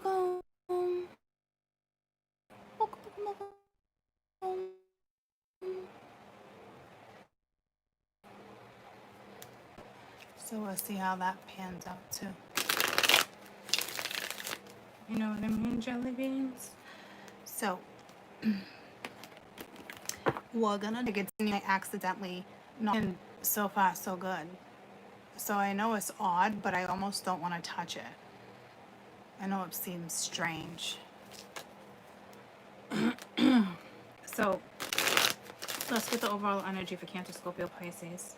welcome. Welcome. So we'll see how that pans out too. You know what I mean, jelly beans? So we're gonna continue accidentally not, and so far so good. So I know it's odd, but I almost don't want to touch it. I know it seems strange. So let's get the overall energy for Cancer, Scorpio, Pisces.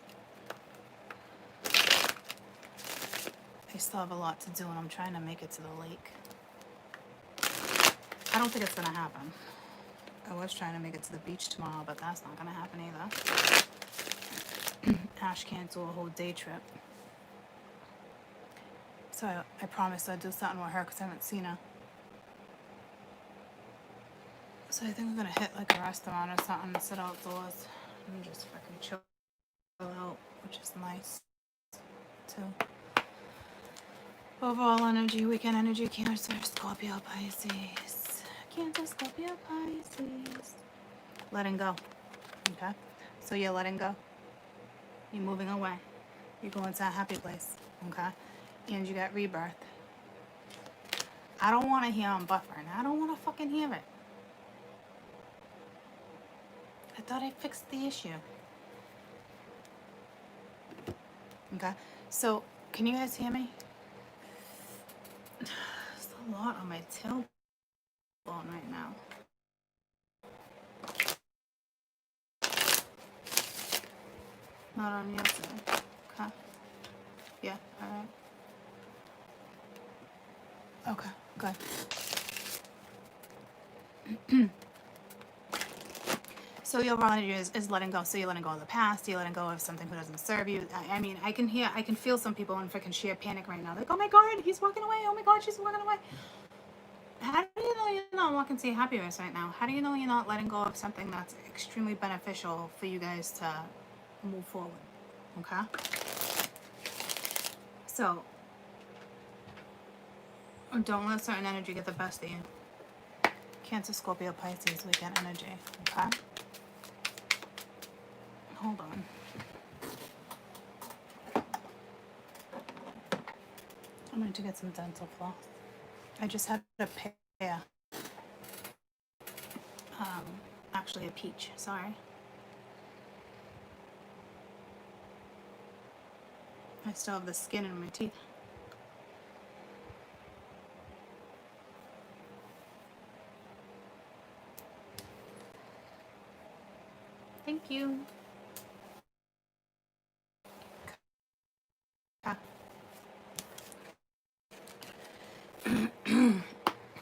I still have a lot to do and I'm trying to make it to the lake. I don't think it's gonna happen. I was trying to make it to the beach tomorrow, but that's not gonna happen either. Ash can't do a whole day trip. So I promised I'd do something with her because I haven't seen her. So I think I'm gonna hit like a restaurant or something and sit outdoors and just fucking chill out, which is nice too. Overall energy, weekend energy, Cancer, Scorpio, Pisces. Cancer, Scorpio, Pisces. Letting go. Okay? So you're letting go. You're moving away. You're going to a happy place. Okay? And you got rebirth. I don't want to hear I'm buffering. I don't want to fucking hear it. I thought I fixed the issue. Okay? So, can you guys hear me? There's a lot on my tailbone right now. Not on your side. Okay. Yeah, alright. Okay, good. So your overall energy is letting go. So you're letting go of the past. You're letting go of something who doesn't serve you. I mean, I can feel some people in freaking sheer panic right now. Like, oh my God, he's walking away. Oh my God, she's walking away. How do you know you're not walking to your happiness right now? How do you know you're not letting go of something that's extremely beneficial for you guys to move forward? Okay? So, don't let certain energy get the best of you. Cancer, Scorpio, Pisces, weekend energy. Okay? Hold on. I'm going to get some dental floss. I just had a pear. Actually a peach, sorry. I still have the skin in my teeth. Thank you.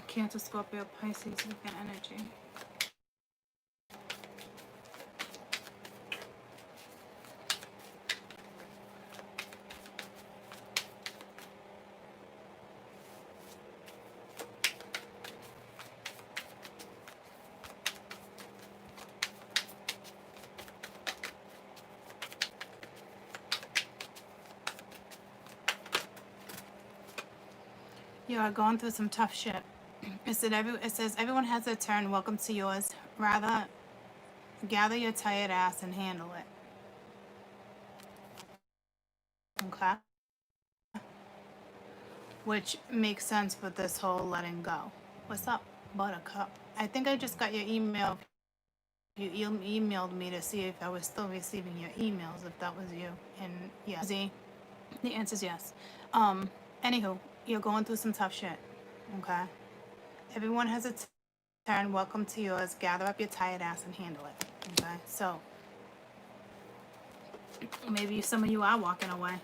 Cancer, Scorpio, Pisces, weekend energy. You are going through some tough shit. It says everyone has their turn. Welcome to yours. Rather, gather your tired ass and handle it. Okay? Which makes sense with this whole letting go. What's up, Buttercup? I think I just got your email. You emailed me to see if I was still receiving your emails, if that was you. And yes. The answer is yes. Anywho, you're going through some tough shit. Okay? Everyone has a turn. Welcome to yours. Gather up your tired ass and handle it. Okay? So, maybe some of you are walking away.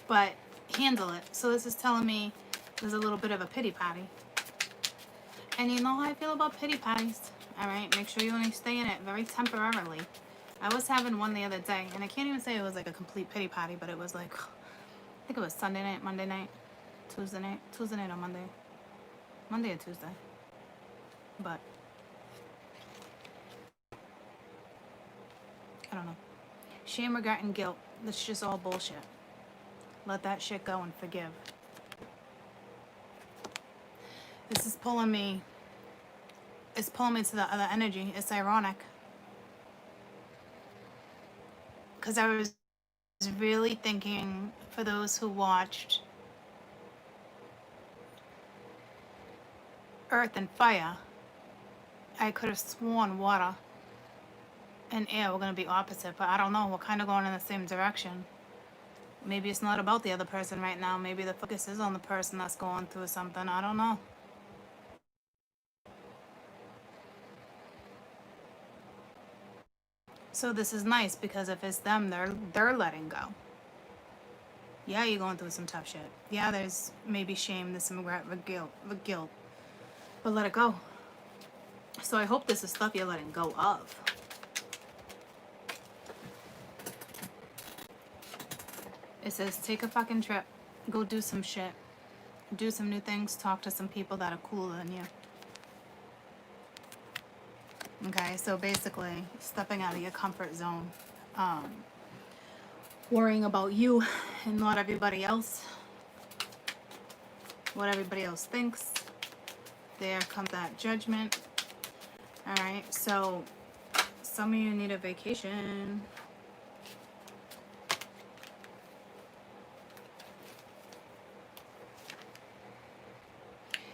But handle it. So this is telling me there's a little bit of a pity party. And you know how I feel about pity parties. Alright? Make sure you only stay in it very temporarily. I was having one the other day, and I can't even say it was like a complete pity party, but it was like, I think it was Sunday night, Monday night, Tuesday night or Monday. Monday or Tuesday. But I don't know. Shame, regret, and guilt. That's just all bullshit. Let that shit go and forgive. This is pulling me. It's pulling me to the other energy. It's ironic. Because I was really thinking, for those who watched Earth and Fire, I could have sworn water and air were going to be opposite, but I don't know. We're kind of going in the same direction. Maybe it's not about the other person right now. Maybe the focus is on the person that's going through something. I don't know. So this is nice because if it's them, they're letting go. Yeah, you're going through some tough shit. Yeah, there's maybe shame, there's some regret, guilt, but let it go. So I hope this is stuff you're letting go of. It says take a fucking trip, go do some shit, do some new things, talk to some people that are cooler than you. Okay, so basically stepping out of your comfort zone, worrying about you and not everybody else, what everybody else thinks. There comes that judgment. All right, so some of you need a vacation.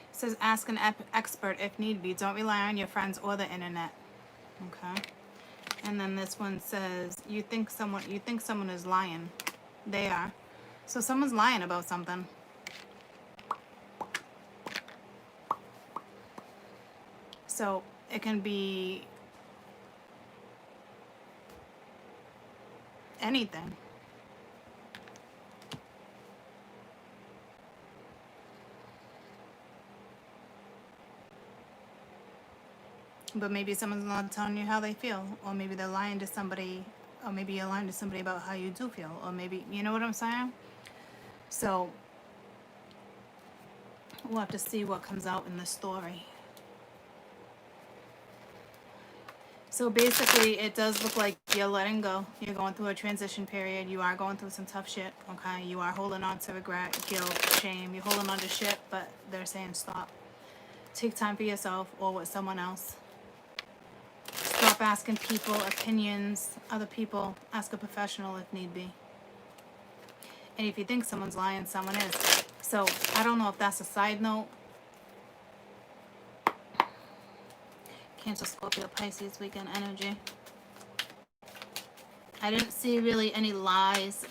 It says ask an expert if need be. Don't rely on your friends or the internet. Okay. And then this one says you think someone is lying. They are. So someone's lying about something. So it can be anything. But maybe someone's not telling you how they feel, or maybe they're lying to somebody, or maybe you're lying to somebody about how you do feel, or maybe, you know what I'm saying? So we'll have to see what comes out in the story. So basically, it does look like you're letting go. You're going through a transition period. You are going through some tough shit, okay? You are holding on to regret, guilt, shame. You're holding on to shit, but they're saying stop. Take time for yourself or with someone else. Stop asking people opinions, other people. Ask a professional if need be. And if you think someone's lying, someone is. So I don't know if that's a side note. Cancer, Scorpio, Pisces, weekend energy. I didn't see really any lies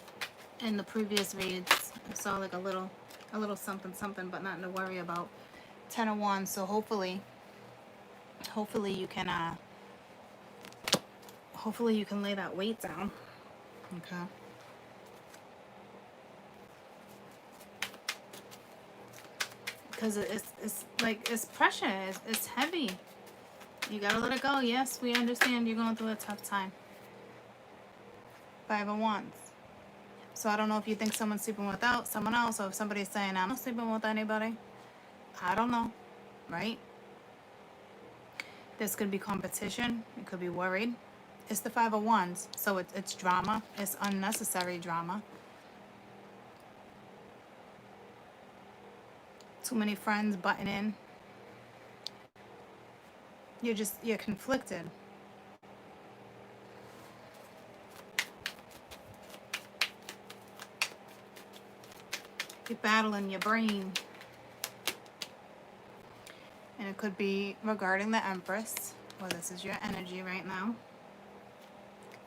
in the previous reads. I saw like a little something, but nothing to worry about. 10 of Wands. So hopefully you can hopefully you can lay that weight down. Okay. Because it's like it's pressure. It's heavy. You gotta let it go. Yes, we understand you're going through a tough time. 5 of Wands. So I don't know if you think someone's sleeping without someone else, or if somebody's saying I'm not sleeping with anybody. I don't know, right? This could be competition. You could be worried. It's the 5 of Wands, so it's drama. It's unnecessary drama. Too many friends butting in. You're conflicted. You're battling your brain. And it could be regarding the Empress. Well, this is your energy right now.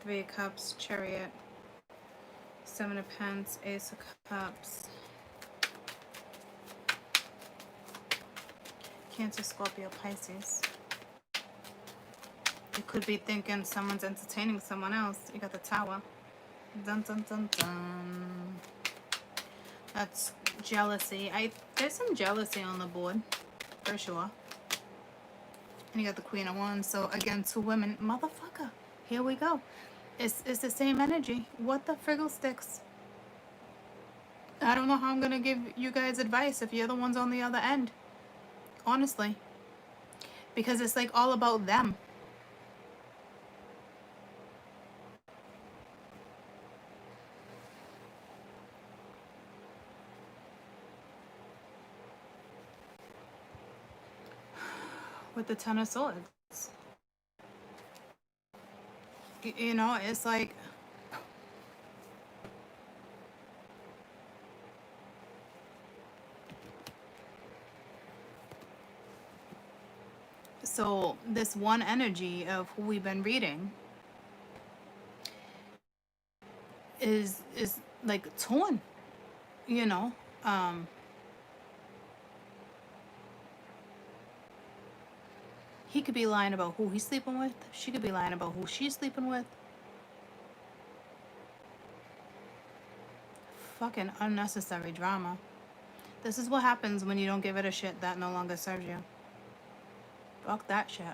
3 of Cups, Chariot, 7 of Pentacles, Ace of Cups. Cancer, Scorpio, Pisces. You could be thinking someone's entertaining someone else. You got the Tower. Dun dun dun dun. That's jealousy. There's some jealousy on the board, for sure. And you got the Queen of Wands. So again, 2 women. Motherfucker. Here we go. It's the same energy. What the friggle sticks? I don't know how I'm gonna give you guys advice if you're the ones on the other end. Honestly. Because it's like all about them. with the Ten of Swords. You know, it's like, so this one energy of who we've been reading is like torn, you know. He could be lying about who he's sleeping with. She could be lying about who she's sleeping with. Fucking unnecessary drama. This is what happens when you don't give it a shit that no longer serves you. Fuck that shit.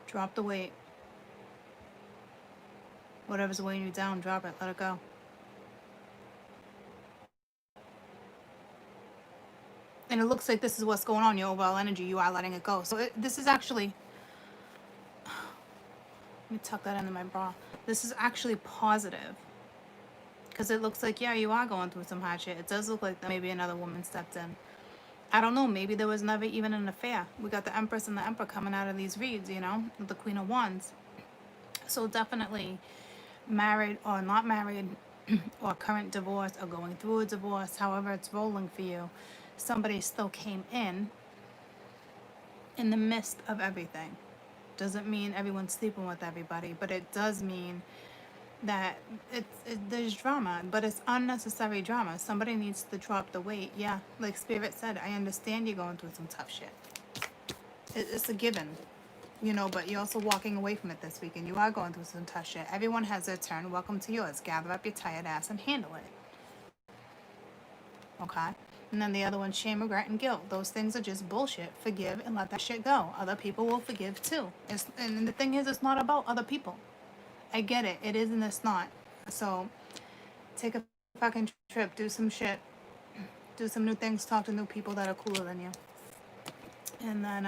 Drop the weight. Whatever's weighing you down, drop it. Let it go. And it looks like this is what's going on, your overall energy. You are letting it go. So this is actually... Let me tuck that into my bra. This is actually positive. Because it looks like, yeah, you are going through some hard shit. It does look like that maybe another woman stepped in. I don't know. Maybe there was never even an affair. We got the Empress and the Emperor coming out of these reads, you know? With the Queen of Wands. So definitely married or not married or current divorce or going through a divorce, however it's rolling for you. Somebody still came in the midst of everything. Doesn't mean everyone's sleeping with everybody, but it does mean that there's drama, but it's unnecessary drama. Somebody needs to drop the weight. Yeah, like Spirit said, I understand you're going through some tough shit. It's a given, you know, but you're also walking away from it this week, and you are going through some tough shit. Everyone has their turn. Welcome to yours. Gather up your tired ass and handle it. Okay? And then the other one, shame, regret, and guilt. Those things are just bullshit. Forgive and let that shit go. Other people will forgive too. And the thing is, it's not about other people. I get it. It is and it's not. So take a fucking trip. Do some shit. Do some new things. Talk to new people that are cooler than you. And then,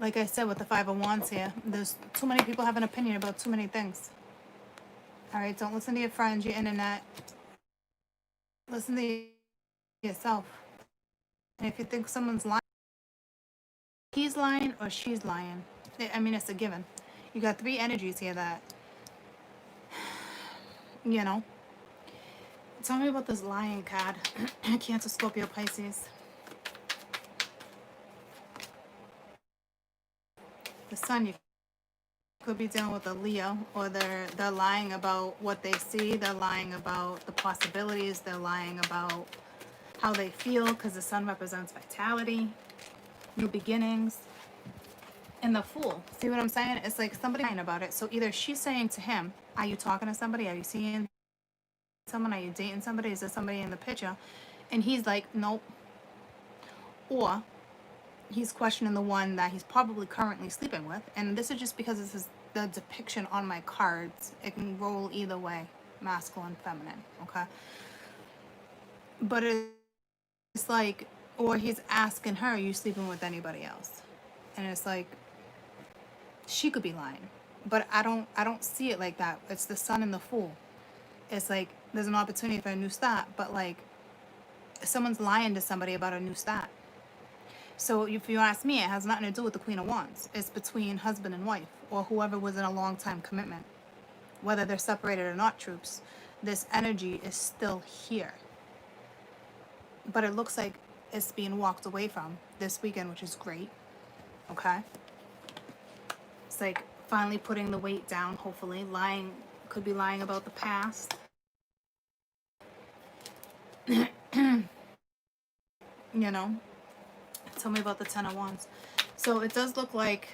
like I said, with the Five of Wands here, there's too many people have an opinion about too many things. All right? Don't listen to your friends, your internet. Listen to yourself. And if you think someone's lying, he's lying or she's lying. I mean, it's a given. You got three energies here that, you know. Tell me about this Lion card. Cancer, Scorpio, Pisces. The Sun, you could be dealing with a Leo, or they're lying about what they see. They're lying about the possibilities. They're lying about how they feel, because the Sun represents vitality, new beginnings. And the Fool, see what I'm saying? It's like somebody lying about it. So either she's saying to him, are you talking to somebody? Are you seeing someone? Are you dating somebody? Is there somebody in the picture? And he's like, nope. Or he's questioning the one that he's probably currently sleeping with. And this is just because this is the depiction on my cards. It can roll either way, masculine, feminine, okay? But it's like, or he's asking her, are you sleeping with anybody else? And it's like, she could be lying, but I don't see it like that. It's the Sun and the Fool. It's like there's an opportunity for a new start, but like someone's lying to somebody about a new start. So if you ask me, it has nothing to do with the Queen of Wands. It's between husband and wife, or whoever was in a long time commitment, whether they're separated or not. Troops, this energy is still here, but it looks like it's being walked away from this weekend, which is great. Okay. It's like finally putting the weight down, hopefully. Lying, could be lying about the past. You know? Tell me about the Ten of Wands. So it does look like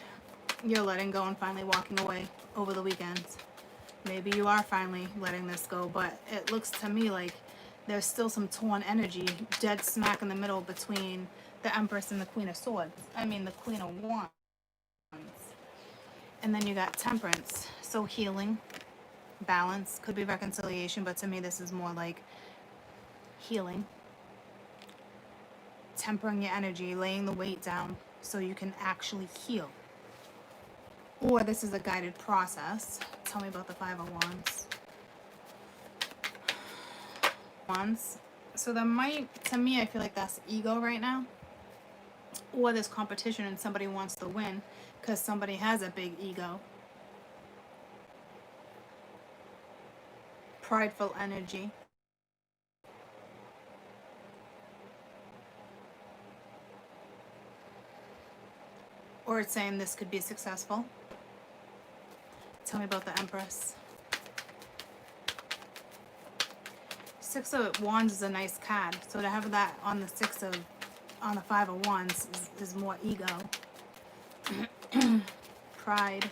you're letting go and finally walking away over the weekend. Maybe you are finally letting this go, but it looks to me like there's still some torn energy, dead smack in the middle between the Empress and the Queen of Swords. I mean, the Queen of Wands. And then you got Temperance. So healing, balance, could be reconciliation, but to me this is more like healing. Tempering your energy, laying the weight down so you can actually heal. Or this is a guided process. Tell me about the Five of Wands. Wands, So there might, to me, I feel like that's ego right now. Or there's competition and somebody wants to win because somebody has a big ego. Prideful energy. Or it's saying this could be successful. Tell me about the Empress. Six of Wands is a nice card. So to have that on the on the Five of Wands is more ego. Pride.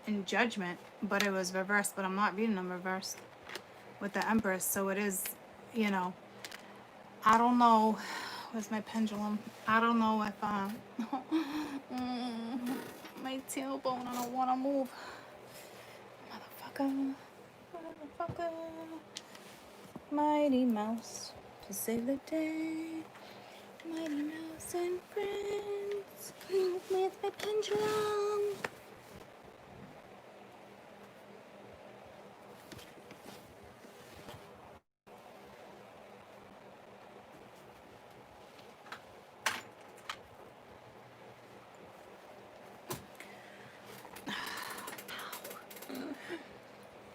And Judgment, but it was reversed, but I'm not reading them reversed with the Empress, so it is, you know, I don't know, where's my pendulum? I don't know if, my tailbone, I don't want to move. Motherfucker. Mighty Mouse, to save the day. Mighty Mouse and friends, with my pendulum.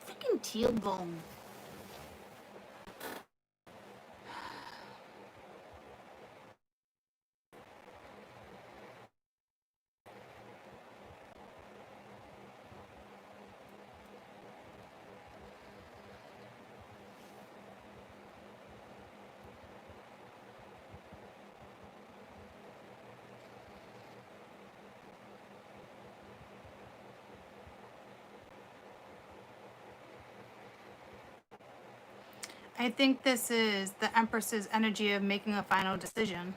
Freaking tailbone. I think this is the Empress's energy of making a final decision.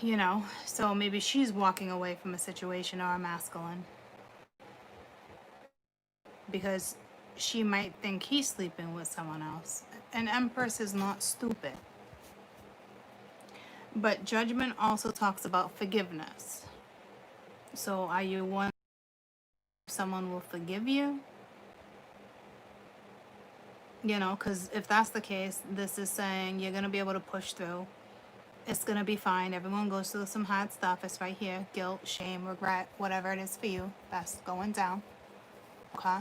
You know, so maybe she's walking away from a situation or a masculine. Because she might think he's sleeping with someone else. An Empress is not stupid. But Judgment also talks about forgiveness. So are you one someone will forgive you? You know, because if that's the case, this is saying you're going to be able to push through. It's going to be fine. Everyone goes through some hard stuff. It's right here. Guilt, shame, regret, whatever it is for you. That's going down. Okay?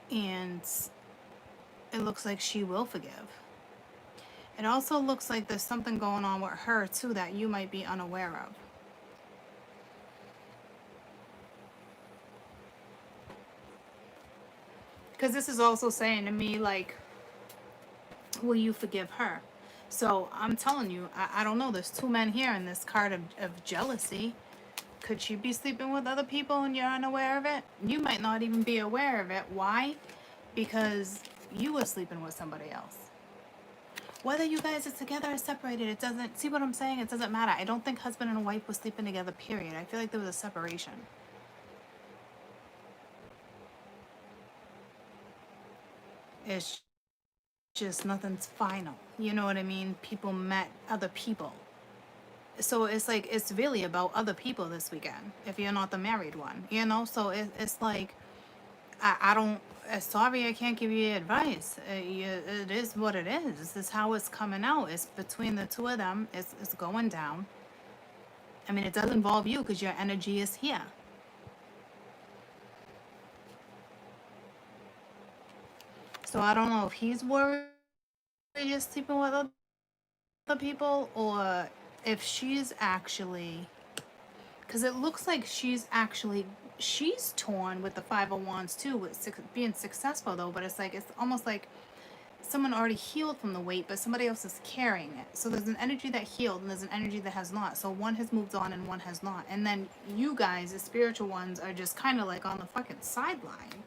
And it looks like she will forgive. It also looks like there's something going on with her, too, that you might be unaware of. Because this is also saying to me, like, will you forgive her? So I'm telling you, I don't know. There's two men here in this card of jealousy. Could she be sleeping with other people and you're unaware of it? You might not even be aware of it. Why? Because you were sleeping with somebody else. Whether you guys are together or separated, it doesn't, see what I'm saying? It doesn't matter. I don't think husband and wife were sleeping together, period. I feel like there was a separation. It's just nothing's final. You know what I mean? People met other people. So it's like, it's really about other people this weekend, if you're not the married one, you know? So it's like, I don't, sorry, I can't give you advice. It is what it is. This is how it's coming out. It's between the two of them. It's going down. I mean, it does involve you because your energy is here. So I don't know if he's worried you're sleeping with other people, or if she's actually, because it looks like she's torn with the Five of Wands too, with being successful though. But it's like, it's almost like someone already healed from the weight, but somebody else is carrying it. So there's an energy that healed and there's an energy that has not. So one has moved on and one has not. And then you guys, the spiritual ones, are just kind of like on the fucking sideline.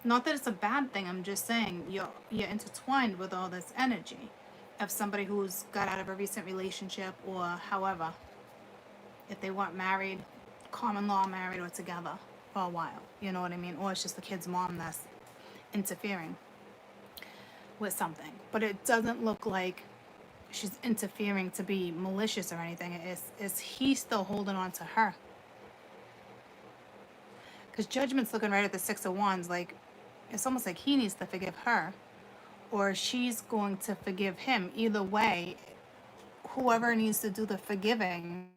Not that it's a bad thing. I'm just saying you're intertwined with all this energy of somebody who's got out of a recent relationship, or however, if they weren't married, common law married or together for a while. You know what I mean? Or it's just the kid's mom that's interfering with something. But it doesn't look like she's interfering to be malicious or anything. Is he still holding on to her? Because Judgment's looking right at the Six of Wands, like it's almost like he needs to forgive her, or she's going to forgive him. Either way, whoever needs to do the forgiving,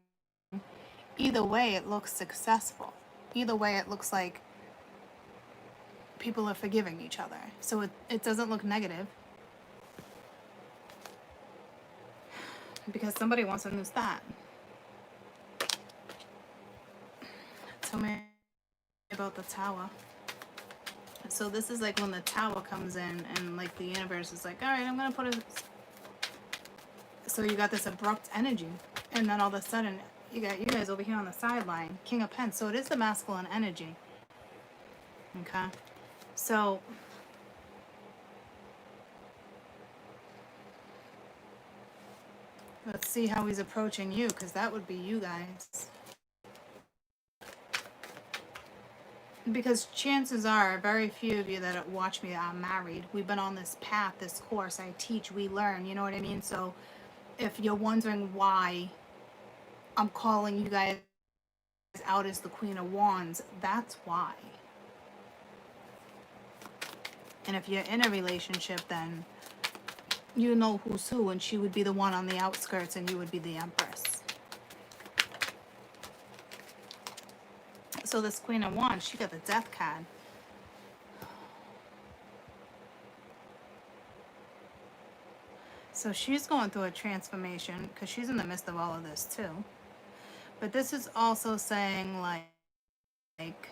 either way it looks successful. Either way it looks like people are forgiving each other. So it doesn't look negative. Because somebody wants a new start. Tell me about the Tower. So this is like when the Tower comes in and like the universe is like, all right, I'm going to put a... So you got this abrupt energy. And then all of a sudden, you got you guys over here on the sideline. King of Pents. So it is the masculine energy. Okay. So... let's see how he's approaching you, because that would be you guys. Because chances are, very few of you that watch me are married. We've been on this path, this course. I teach, we learn, you know what I mean? So if you're wondering why I'm calling you guys out as the Queen of Wands, that's why. And if you're in a relationship, then you know who's who, and she would be the one on the outskirts and you would be the Empress. So this Queen of Wands, she got the Death card. So she's going through a transformation because she's in the midst of all of this too. But this is also saying like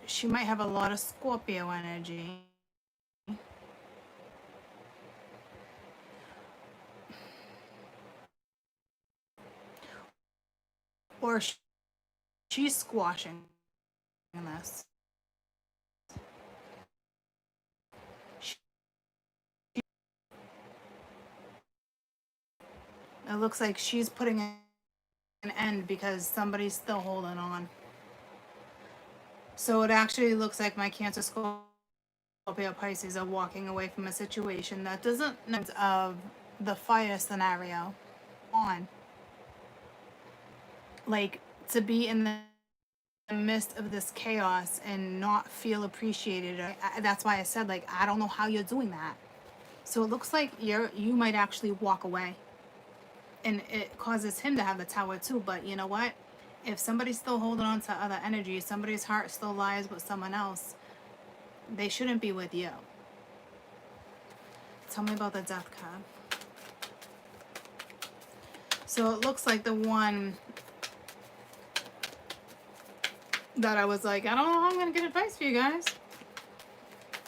she might have a lot of Scorpio energy. Or she's squashing this. It looks like she's putting an end because somebody's still holding on. So it actually looks like my Cancer, Scorpio, Pisces are walking away from a situation that doesn't of the fire scenario on. Like, to be in the midst of this chaos and not feel appreciated. That's why I said, like, I don't know how you're doing that. So it looks like you might actually walk away. And it causes him to have the Tower too. But you know what? If somebody's still holding on to other energy, somebody's heart still lies with someone else, they shouldn't be with you. Tell me about the Death card. So it looks like the one that I was like, I don't know how I'm going to get advice for you guys.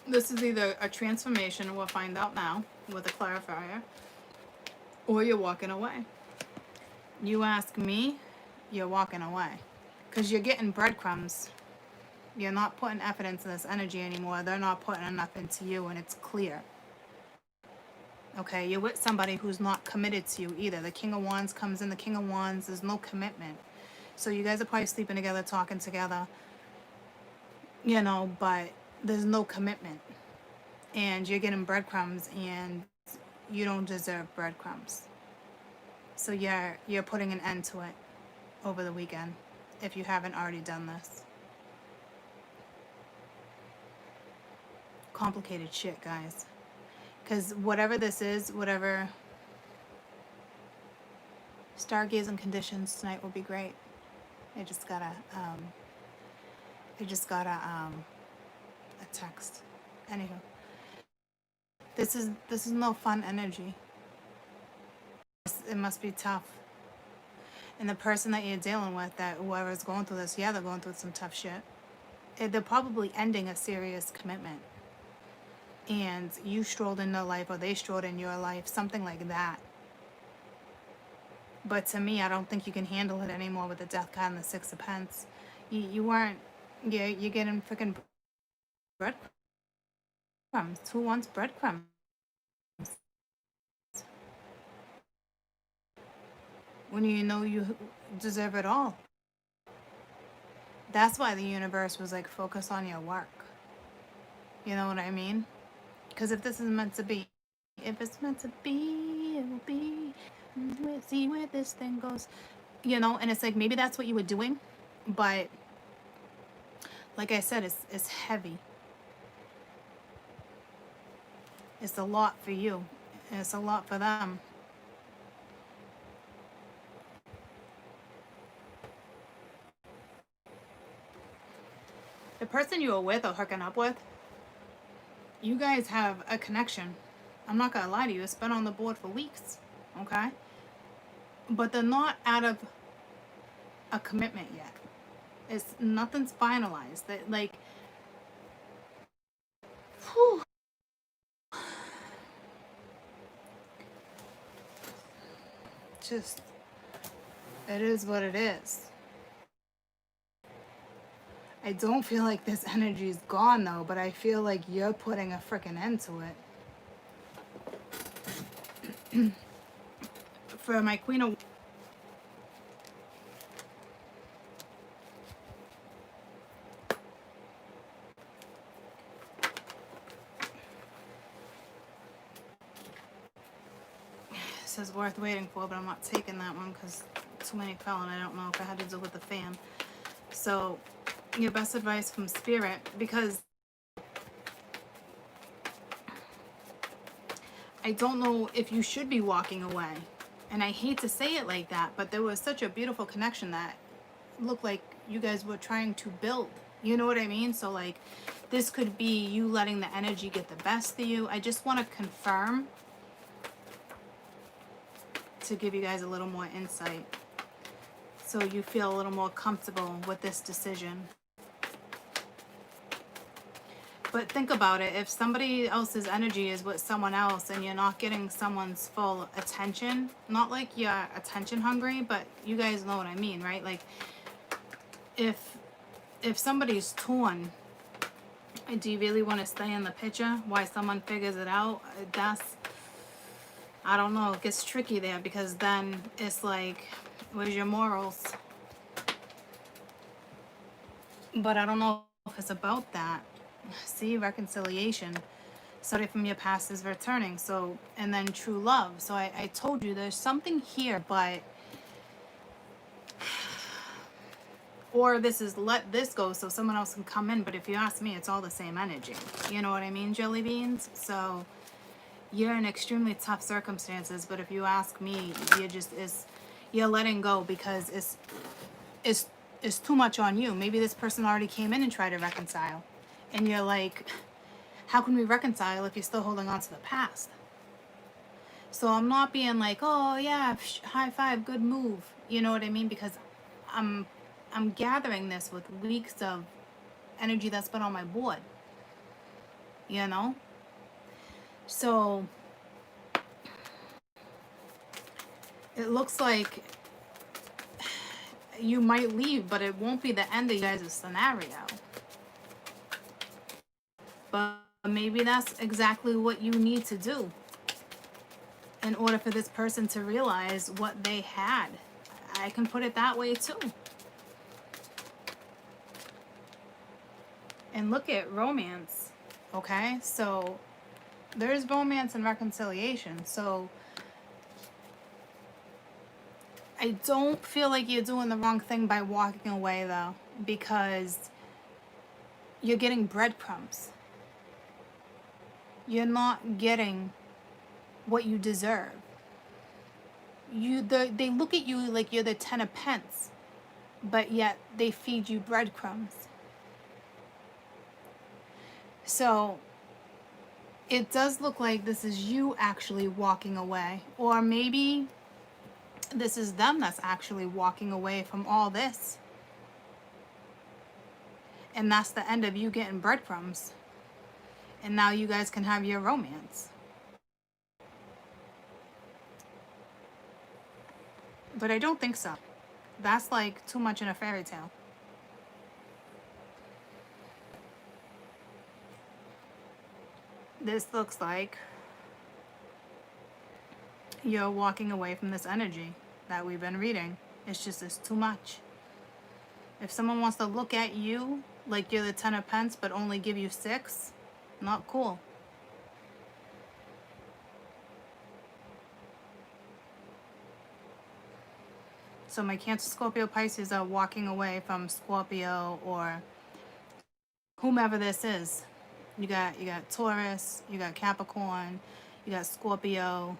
This is either a transformation, we'll find out now with a clarifier, or you're walking away. You ask me, you're walking away. Because you're getting breadcrumbs. You're not putting effort into this energy anymore. They're not putting enough into you, and it's clear. Okay, you're with somebody who's not committed to you either. The King of Wands comes in, the King of Wands, there's no commitment. So you guys are probably sleeping together, talking together, you know, but there's no commitment. And you're getting breadcrumbs, and you don't deserve breadcrumbs. So you're putting an end to it over the weekend, if you haven't already done this. Complicated shit, guys. Because whatever this is, whatever stargazing conditions tonight will be great. I just got a text. Anywho, this is no fun energy. It must be tough. And the person that you're dealing with, that whoever's going through this, yeah, they're going through some tough shit. They're probably ending a serious commitment. And you strolled in their life, or they strolled in your life, something like that. But to me, I don't think you can handle it anymore with the Death card and the Six of Pence. You weren't, you're getting freaking breadcrumbs. Who wants breadcrumbs? When you know you deserve it all. That's why the universe was like, focus on your work. You know what I mean? Because if this is meant to be, If it's meant to be, it will be. We'll see where this thing goes. You know, and it's like maybe that's what you were doing, but like I said, it's heavy. It's a lot for you. And it's a lot for them. The person you were with or hooking up with, you guys have a connection. I'm not gonna lie to you, it's been on the board for weeks, okay? But they're not out of a commitment yet. It's nothing's finalized. That like, whew. Just, it is what it is. I don't feel like this energy is gone though, but I feel like you're putting a freaking end to it. For my Queen of... This is worth waiting for, but I'm not taking that one because too many fell and I don't know if I had to deal with the fan. So, your best advice from Spirit, because I don't know if you should be walking away. And I hate to say it like that, but there was such a beautiful connection that looked like you guys were trying to build. You know what I mean? So like, this could be you letting the energy get the best of you. I just want to confirm to give you guys a little more insight so you feel a little more comfortable with this decision. But think about it. If somebody else's energy is with someone else and you're not getting someone's full attention, not like you're attention hungry, but you guys know what I mean, right? Like if somebody's torn, do you really want to stay in the picture while someone figures it out? That's, I don't know, it gets tricky there because then it's like, where's your morals? But I don't know if it's about that. See, reconciliation. Somebody from your past is returning. So, and then true love. So I told you there's something here, but, or this is let this go so someone else can come in. But if you ask me, it's all the same energy. You know what I mean, jelly beans? So you're in extremely tough circumstances. But if you ask me, you're letting go because it's too much on you. Maybe this person already came in and tried to reconcile. And you're like, how can we reconcile if you're still holding on to the past? So I'm not being like, oh yeah, high five, good move. You know what I mean? Because I'm gathering this with weeks of energy that's been on my board. You know? So it looks like you might leave, but it won't be the end of you guys' scenario. But maybe that's exactly what you need to do in order for this person to realize what they had. I can put it that way too. And look at romance, okay? So there's romance and reconciliation. So I don't feel like you're doing the wrong thing by walking away though, because you're getting breadcrumbs. You're not getting what you deserve. They look at you like you're the 10 of pence, but yet they feed you breadcrumbs. So it does look like this is you actually walking away, or maybe this is them that's actually walking away from all this. And that's the end of you getting breadcrumbs. And now you guys can have your romance. But I don't think so. That's like too much in a fairy tale. This looks like you're walking away from this energy that we've been reading. It's too much. If someone wants to look at you like you're the 10 of pence but only give you 6, not cool. So my Cancer, Scorpio, Pisces are walking away from Scorpio or whomever this is. You got Taurus, you got Capricorn, you got Scorpio,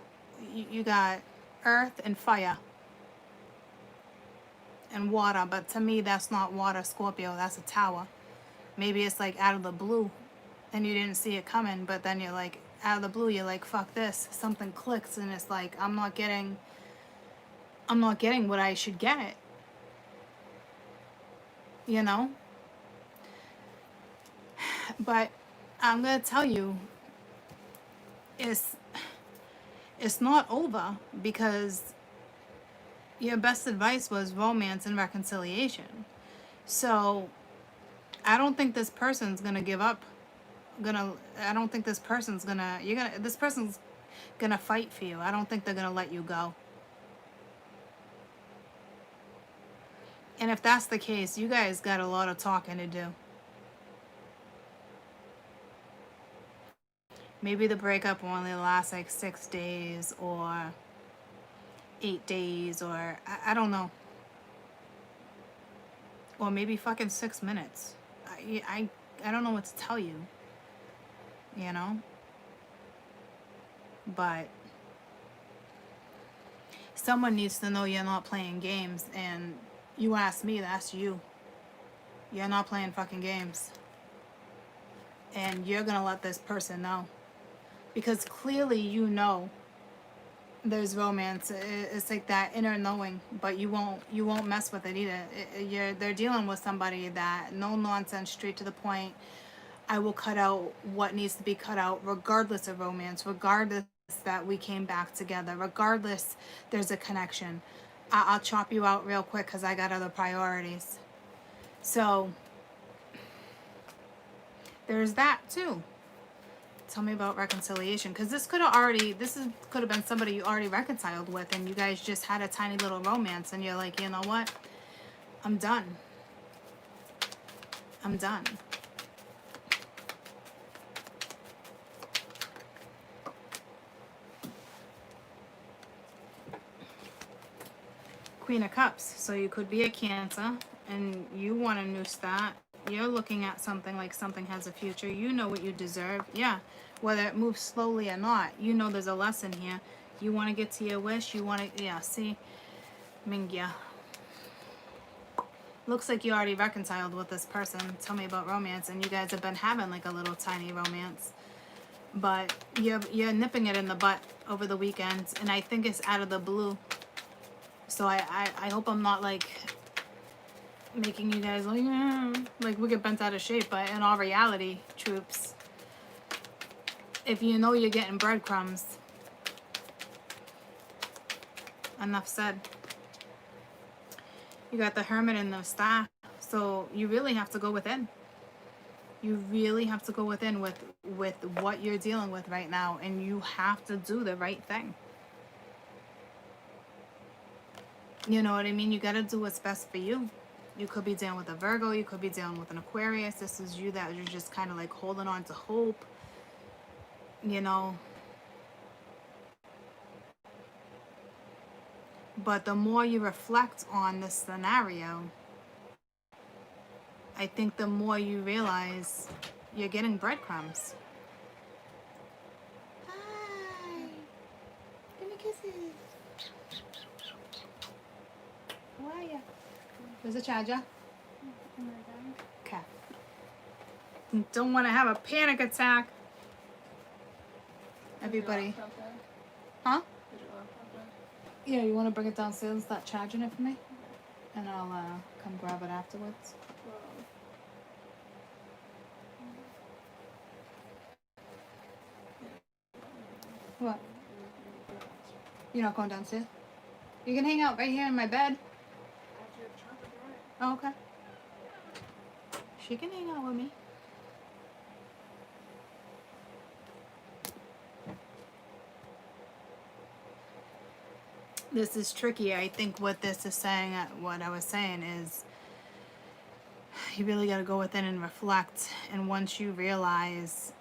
you got earth and fire and water. But to me, that's not water, Scorpio. That's a tower. Maybe it's like out of the blue and you didn't see it coming, but then you're like, out of the blue, you're like, fuck this. Something clicks and it's like, I'm not getting what I should get. You know? But I'm gonna tell you, it's not over, because your best advice was romance and reconciliation. So I don't think this person's gonna give up. I don't think this person's gonna, this person's gonna fight for you. I don't think they're gonna let you go. And if that's the case, you guys got a lot of talking to do. Maybe the breakup will only last like 6 days or 8 days, or I don't know. Or maybe fucking 6 minutes. I don't know what to tell you. You know? But someone needs to know you're not playing games, and you ask me, that's you. You're not playing fucking games. And you're gonna let this person know. Because clearly you know there's romance. It's like that inner knowing, but you won't mess with it either. They're dealing with somebody that no nonsense, straight to the point. I will cut out what needs to be cut out, regardless of romance, regardless that we came back together, regardless there's a connection. I'll chop you out real quick because I got other priorities. So there's that too. Tell me about reconciliation, because this could have been somebody you already reconciled with, and you guys just had a tiny little romance, and you're like, you know what? I'm done. I'm done. Queen of Cups. So you could be a Cancer and you want a new start. You're looking at something like something has a future. You know what you deserve. Yeah. Whether it moves slowly or not, you know there's a lesson here. You want to get to your wish. You want to, yeah, see? Mingya. Looks like you already reconciled with this person. Tell me about romance. And you guys have been having like a little tiny romance. But you're nipping it in the butt over the weekends. And I think it's out of the blue. So I hope I'm not like making you guys like we get bent out of shape. But in all reality, troops, if you know you're getting breadcrumbs, enough said. You got the Hermit and the Star. So you really have to go within. You really have to go within with what you're dealing with right now. And you have to do the right thing. You know what I mean? You got to do what's best for you. You could be dealing with a Virgo. You could be dealing with an Aquarius. This is you that you're just kind of like holding on to hope. You know. But the more you reflect on this scenario, I think the more you realize you're getting breadcrumbs. Hi. Give me kisses. How are you? Where's the charger? Okay. Don't want to have a panic attack. Everybody. Huh? Yeah, you want to bring it downstairs and start charging it for me? And I'll come grab it afterwards. What? You're not going downstairs? You can hang out right here in my bed. Oh, okay. She can hang out with me. This is tricky. I think what this is saying, what I was saying is, you really got to go within and reflect. And once you realize,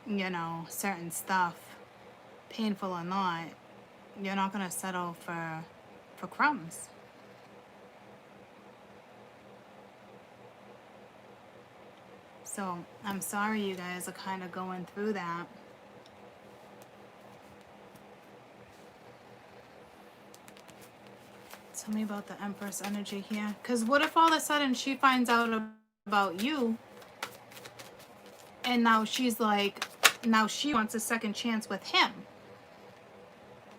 you know, certain stuff, painful or not, you're not going to settle for crumbs. So I'm sorry you guys are kind of going through that. Tell me about the Empress energy here. Because what if all of a sudden she finds out about you and now she's like, now she wants a second chance with him.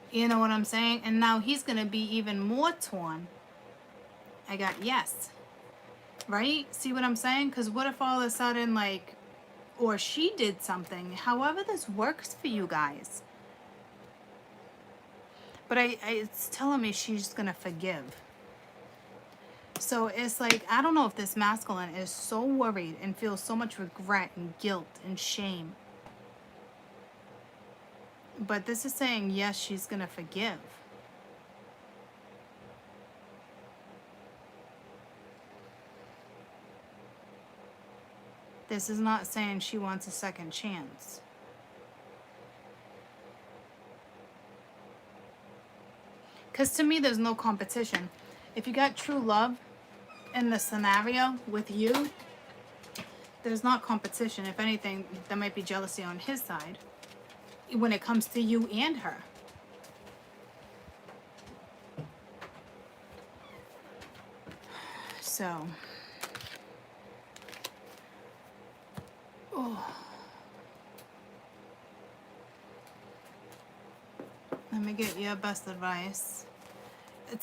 You know what I'm saying? And now he's going to be even more torn. I got yes. Right? See what I'm saying? Because what if all of a sudden, like, or she did something. However this works for you guys. But it's telling me she's going to forgive. So it's like, I don't know if this masculine is so worried and feels so much regret and guilt and shame. But this is saying, yes, she's going to forgive. This is not saying she wants a second chance. Because to me, there's no competition. If you got true love in the scenario with you, there's not competition. If anything, there might be jealousy on his side when it comes to you and her. So, oh. Let me get your best advice.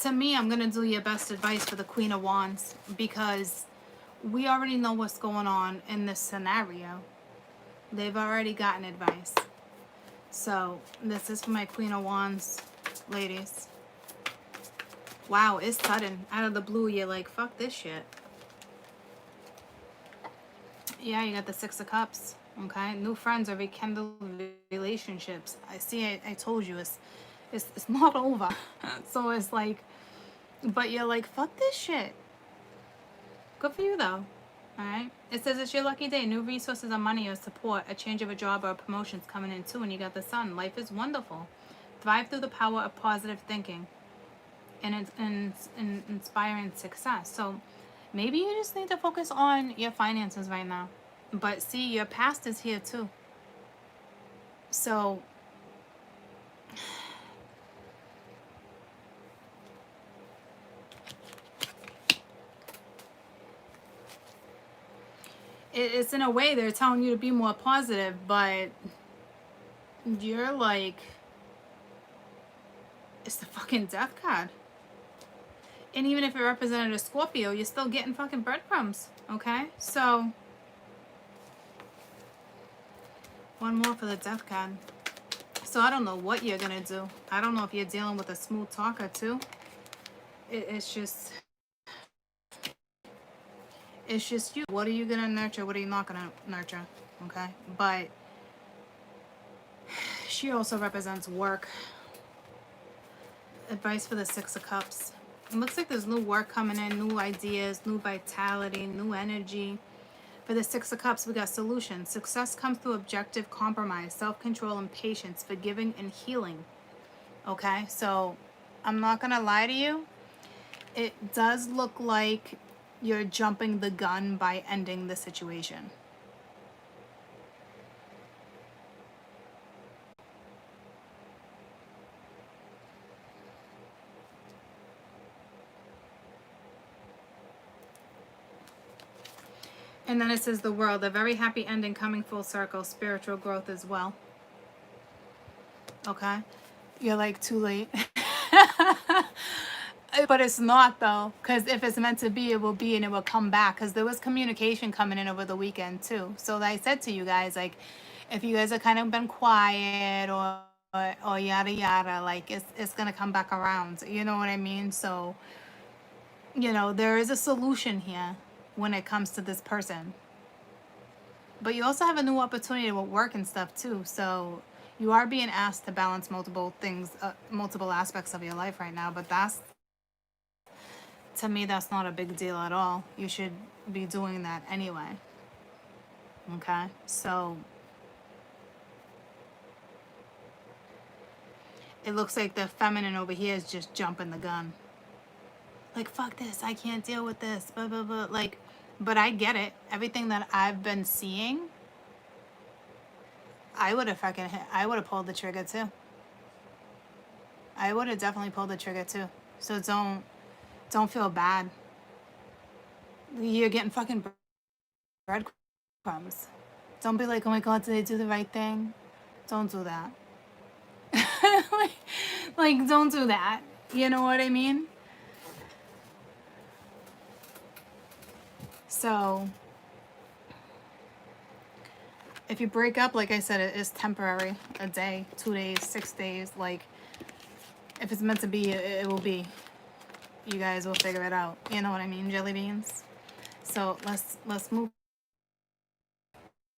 To me, I'm going to do your best advice for the Queen of Wands because we already know what's going on in this scenario. They've already gotten advice. So, this is for my Queen of Wands ladies. Wow, it's sudden. Out of the blue, you're like, fuck this shit. Yeah, you got the Six of Cups. Okay, new friends or rekindle relationships. I told you it's not over. So it's like, but you're like, fuck this shit. Good for you though. Alright. It says it's your lucky day. New resources or money or support, a change of a job or a promotion's coming in too, and you got the sun. Life is wonderful. Thrive through the power of positive thinking and inspiring success. So maybe you just need to focus on your finances right now. But see, your past is here too. So it's in a way they're telling you to be more positive, but you're like, it's the fucking death card. And even if it represented a Scorpio, you're still getting fucking breadcrumbs. Okay? So one more for the death card. So I don't know what you're gonna do. I don't know if you're dealing with a smooth talker too. It's just you. What are you gonna nurture? What are you not gonna nurture? Okay? But she also represents work. Advice for the Six of Cups. It looks like there's new work coming in, new ideas, new vitality, new energy. For the Six of Cups, we got solutions. Success comes through objective compromise, self-control and patience, forgiving and healing. Okay, so I'm not going to lie to you. It does look like you're jumping the gun by ending the situation. And then it says the world, a very happy ending coming full circle, spiritual growth as well. Okay? You're like, too late. But it's not though, because if it's meant to be, it will be and it will come back. Because there was communication coming in over the weekend too. So like I said to you guys, like, if you guys have kind of been quiet or yada yada, like it's going to come back around. You know what I mean? So, you know, there is a solution here when it comes to this person. But you also have a new opportunity with work and stuff too. So you are being asked to balance multiple things, multiple aspects of your life right now. But that's, to me, that's not a big deal at all. You should be doing that anyway. Okay? So it looks like the feminine over here is just jumping the gun. Like, fuck this, I can't deal with this, blah, blah, blah. Like, But I get it. Everything that I've been seeing, I would have fucking hit. I would have pulled the trigger too. I would have definitely pulled the trigger too. So don't feel bad. You're getting fucking breadcrumbs. Don't be like, oh my god, did I do the right thing? Don't do that. like, don't do that. You know what I mean? So, if you break up, like I said, it is temporary. A day, 2 days, 6 days. Like, if it's meant to be, it will be. You guys will figure it out. You know what I mean, jelly beans? So let's move